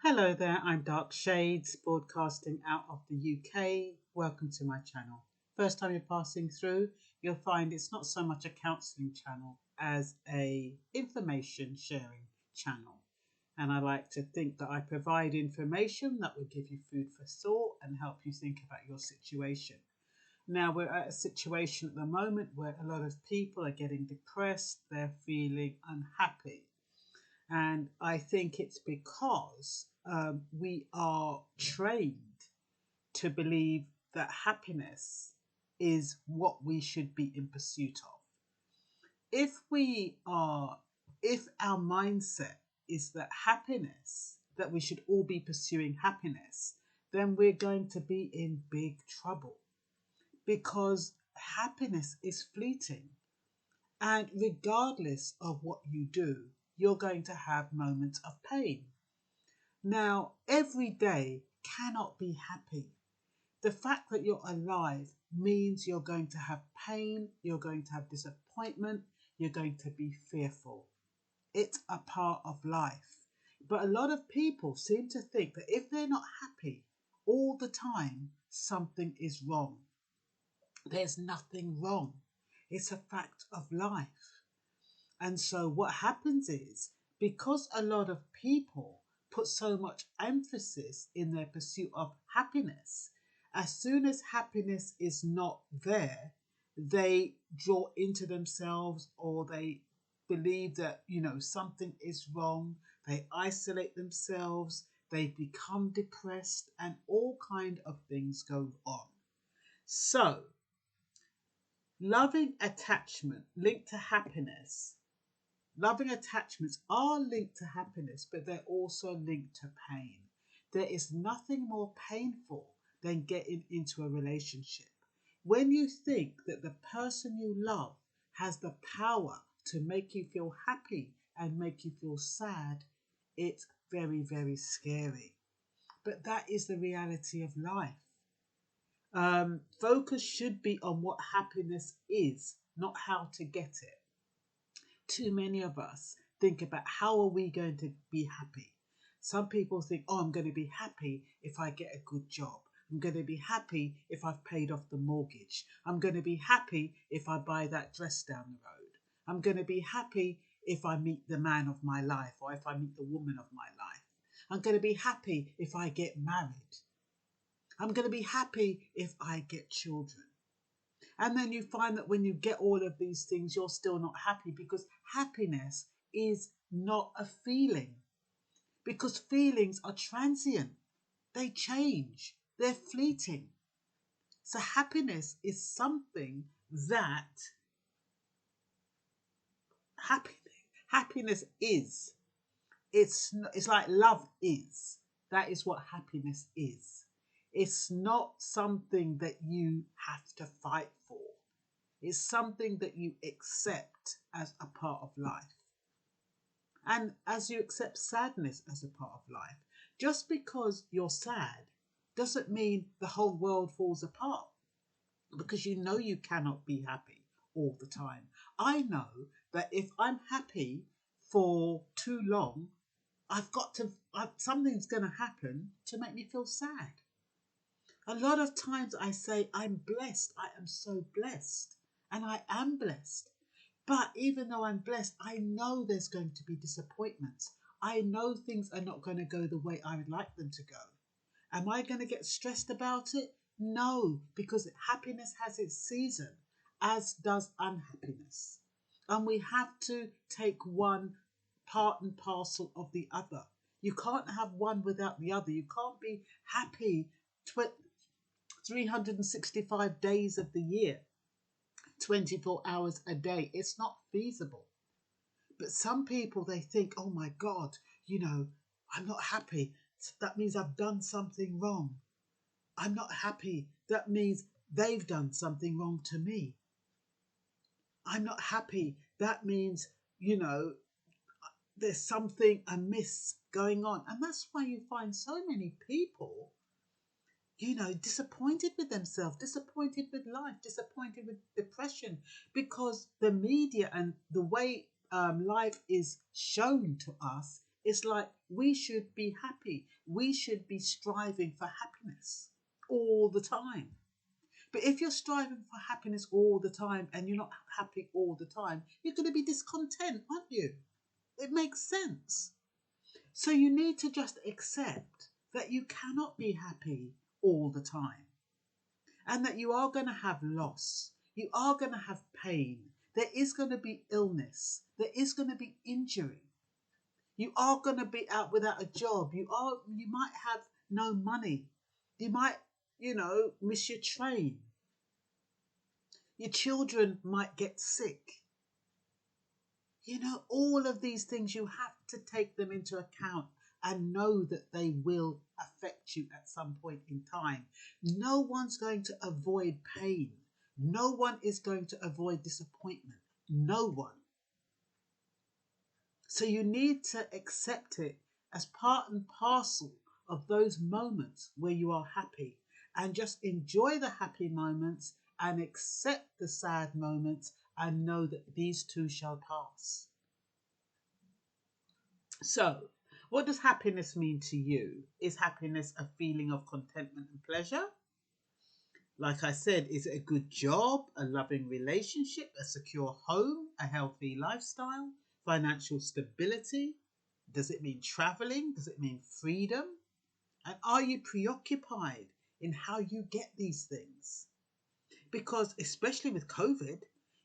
Hello there, I'm Dark Shades, broadcasting out of the UK. Welcome to my channel. First time you're passing through, you'll find it's not so much a counselling channel as a information sharing channel. And I like to think that I provide information that will give you food for thought and help you think about your situation. Now, we're at a situation at the moment where a lot of people are getting depressed, they're feeling unhappy. And I think it's because we are trained to believe that happiness is what we should be in pursuit of. If we are, if our mindset is that happiness, that we should all be pursuing happiness, then we're going to be in big trouble because happiness is fleeting. And regardless of what you do, you're going to have moments of pain. Now, every day cannot be happy. The fact that you're alive means you're going to have pain, you're going to have disappointment, you're going to be fearful. It's a part of life. But a lot of people seem to think that if they're not happy all the time, something is wrong. There's nothing wrong. It's a fact of life. And so what happens is, because a lot of people put so much emphasis in their pursuit of happiness, as soon as happiness is not there, they draw into themselves or they believe that, something is wrong. They isolate themselves, they become depressed, and all kind of things go on. So, loving attachment linked to happiness. Loving attachments are linked to happiness, but they're also linked to pain. There is nothing more painful than getting into a relationship. When you think that the person you love has the power to make you feel happy and make you feel sad, it's very, very scary. But that is the reality of life. Focus should be on what happiness is, not how to get it. Too many of us think about how are we going to be happy. Some people think, oh, I'm going to be happy if I get a good job. I'm going to be happy if I've paid off the mortgage. I'm going to be happy if I buy that dress down the road. I'm going to be happy if I meet the man of my life or if I meet the woman of my life. I'm going to be happy if I get married. I'm going to be happy if I get children. And then you find that when you get all of these things, you're still not happy because happiness is not a feeling. Because feelings are transient, they change, they're fleeting. So happiness is something that happiness is. It's like love is. That is what happiness is. It's not something that you have to fight for. It's something that you accept as a part of life. And as you accept sadness as a part of life, just because you're sad doesn't mean the whole world falls apart, because you know you cannot be happy all the time. I know that if I'm happy for too long, something's going to happen to make me feel sad. A lot of times I say, I'm blessed. I am so blessed. And I am blessed. But even though I'm blessed, I know there's going to be disappointments. I know things are not going to go the way I would like them to go. Am I going to get stressed about it? No, because happiness has its season, as does unhappiness. And we have to take one part and parcel of the other. You can't have one without the other. You can't be happy 365 days of the year, 24 hours a day. It's not feasible. But some people, they think, oh my God, I'm not happy. That means I've done something wrong. I'm not happy. That means they've done something wrong to me. I'm not happy. That means, there's something amiss going on. And that's why you find so many people disappointed with themselves, disappointed with life, disappointed with depression, because the media and the way life is shown to us It's like we should be happy. We should be striving for happiness all the time. But if you're striving for happiness all the time and you're not happy all the time, you're going to be discontent, aren't you? It makes sense. So you need to just accept that you cannot be happy all the time and that you are going to have loss. You are going to have pain. There is going to be illness. There is going to be injury. You are going to be out without a job. You might have no money. You might, miss your train. Your children might get sick. All of these things, you have to take them into account and know that they will affect you at some point in time. No one's going to avoid pain. No one is going to avoid disappointment. No one. So you need to accept it as part and parcel of those moments where you are happy, and just enjoy the happy moments and accept the sad moments and know that these too shall pass. So, what does happiness mean to you? Is happiness a feeling of contentment and pleasure? Like I said, is it a good job, a loving relationship, a secure home, a healthy lifestyle, financial stability? Does it mean traveling? Does it mean freedom? And are you preoccupied in how you get these things? Because especially with COVID,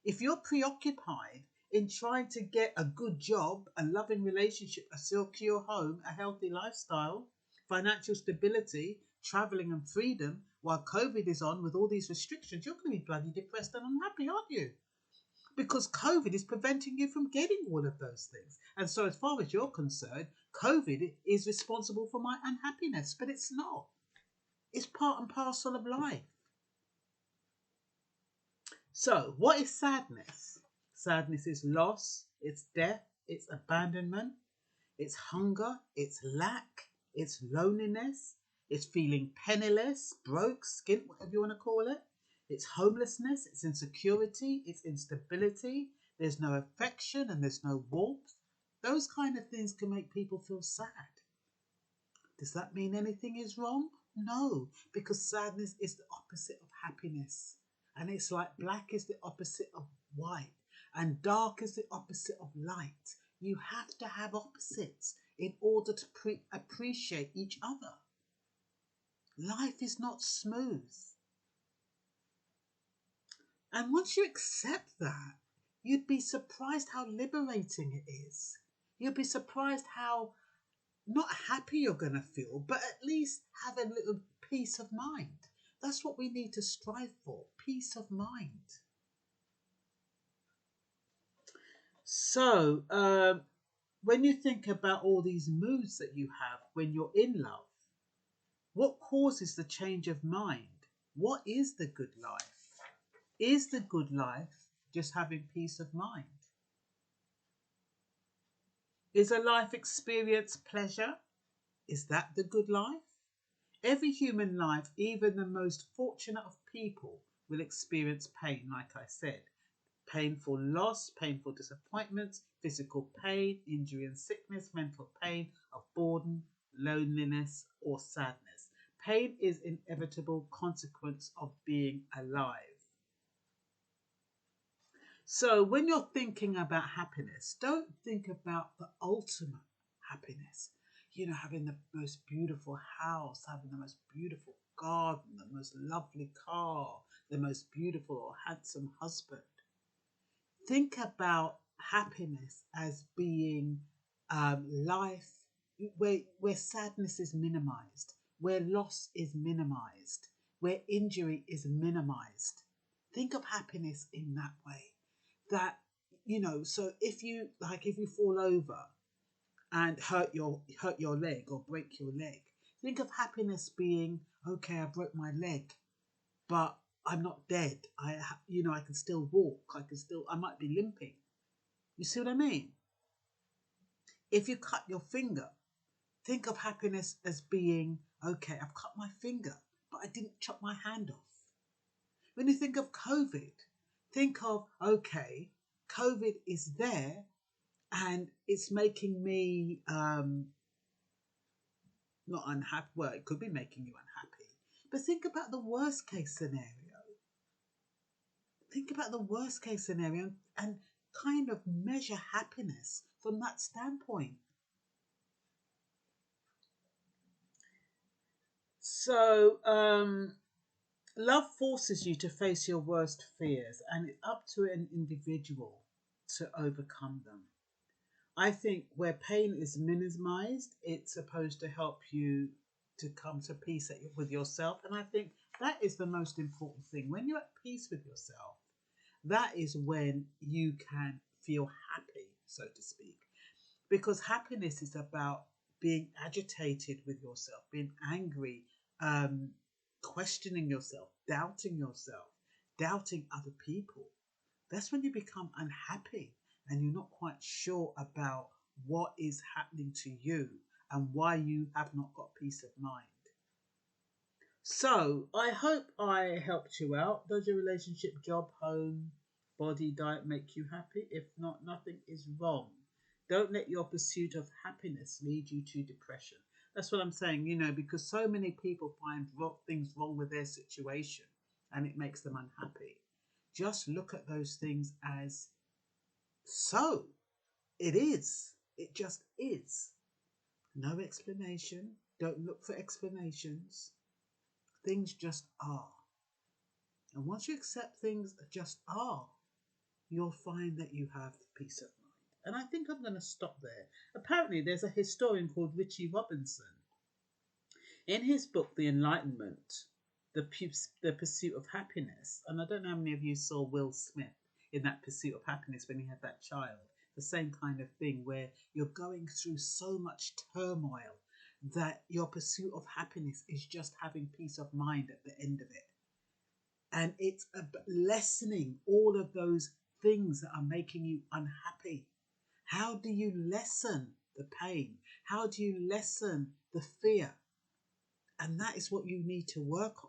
if you're preoccupied in trying to get a good job, a loving relationship, a secure home, a healthy lifestyle, financial stability, traveling and freedom, while COVID is on with all these restrictions, you're going to be bloody depressed and unhappy, aren't you? Because COVID is preventing you from getting all of those things. And so as far as you're concerned, COVID is responsible for my unhappiness, but it's not. It's part and parcel of life. So, what is sadness? Sadness is loss, it's death, it's abandonment, it's hunger, it's lack, it's loneliness, it's feeling penniless, broke, skint, whatever you want to call it. It's homelessness, it's insecurity, it's instability, there's no affection and there's no warmth. Those kind of things can make people feel sad. Does that mean anything is wrong? No, because sadness is the opposite of happiness. And it's like black is the opposite of white and dark is the opposite of light. You have to have opposites in order to appreciate each other. Life is not smooth. And once you accept that, you'd be surprised how liberating it is. You'd be surprised how not happy you're going to feel, but at least have a little peace of mind. That's what we need to strive for, peace of mind. So, when you think about all these moods that you have when you're in love, what causes the change of mind? What is the good life? Is the good life just having peace of mind? Is a life experience pleasure? Is that the good life? Every human life, even the most fortunate of people, will experience pain, like I said. Painful loss, painful disappointments, physical pain, injury and sickness, mental pain of boredom, loneliness, or sadness. Pain is an inevitable consequence of being alive. So when you're thinking about happiness, don't think about the ultimate happiness. Having the most beautiful house, having the most beautiful garden, the most lovely car, the most beautiful or handsome husband. Think about happiness as being life where sadness is minimized, where loss is minimized, where injury is minimized. Think of happiness in that way. That, so if you fall over and hurt your leg or break your leg, think of happiness being, okay, I broke my leg, but I'm not dead. I can still walk. I might be limping. You see what I mean? If you cut your finger, think of happiness as being, okay, I've cut my finger, but I didn't chop my hand off. When you think of COVID, think of, okay, COVID is there And it's making me not unhappy. Well, it could be making you unhappy. But think about the worst case scenario. Think about the worst case scenario and kind of measure happiness from that standpoint. So, love forces you to face your worst fears, and it's up to an individual to overcome them. I think where pain is minimized, it's supposed to help you to come to peace with yourself. And I think that is the most important thing. When you're at peace with yourself, that is when you can feel happy, so to speak. Because happiness is about being agitated with yourself, being angry, um, questioning yourself, doubting other people. That's when you become unhappy and you're not quite sure about what is happening to you and why you have not got peace of mind. So I hope I helped you out. Does your relationship, job, home, body, diet make you happy? If not, nothing is wrong. Don't let your pursuit of happiness lead you to depression. That's what I'm saying, because so many people find things wrong with their situation and it makes them unhappy. Just look at those things as so. It is. It just is. No explanation. Don't look for explanations. Things just are. And once you accept things that just are, you'll find that you have peace of mind. And I think I'm going to stop there. Apparently, there's a historian called Richie Robinson. In his book, The Enlightenment, the Pursuit of Happiness, and I don't know how many of you saw Will Smith in that Pursuit of Happiness when he had that child. The same kind of thing where you're going through so much turmoil that your pursuit of happiness is just having peace of mind at the end of it. And it's lessening all of those things that are making you unhappy. How do you lessen the pain? How do you lessen the fear? And that is what you need to work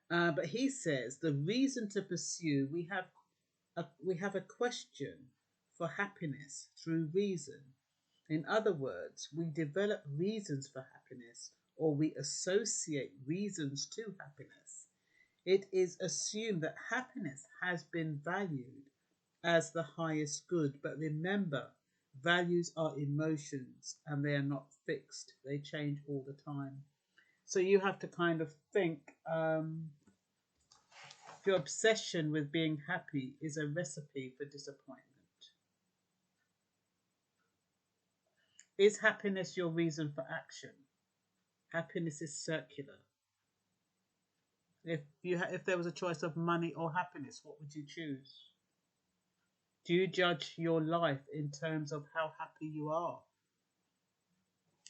on. But he says the reason to pursue, we have a question for happiness through reason. In other words, we develop reasons for happiness, or we associate reasons to happiness. It is assumed that happiness has been valued as the highest good. But remember, values are emotions and they are not fixed. They change all the time. So you have to kind of think if your obsession with being happy is a recipe for disappointment. Is happiness your reason for action? Happiness is circular. If there was a choice of money or happiness, what would you choose? Do you judge your life in terms of how happy you are?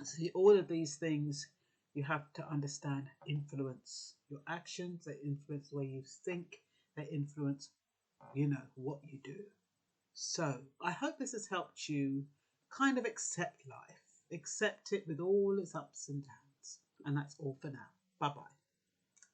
See, all of these things you have to understand influence your actions, they influence the way you think, they influence, what you do. So I hope this has helped you kind of accept life, accept it with all its ups and downs. And that's all for now. Bye bye.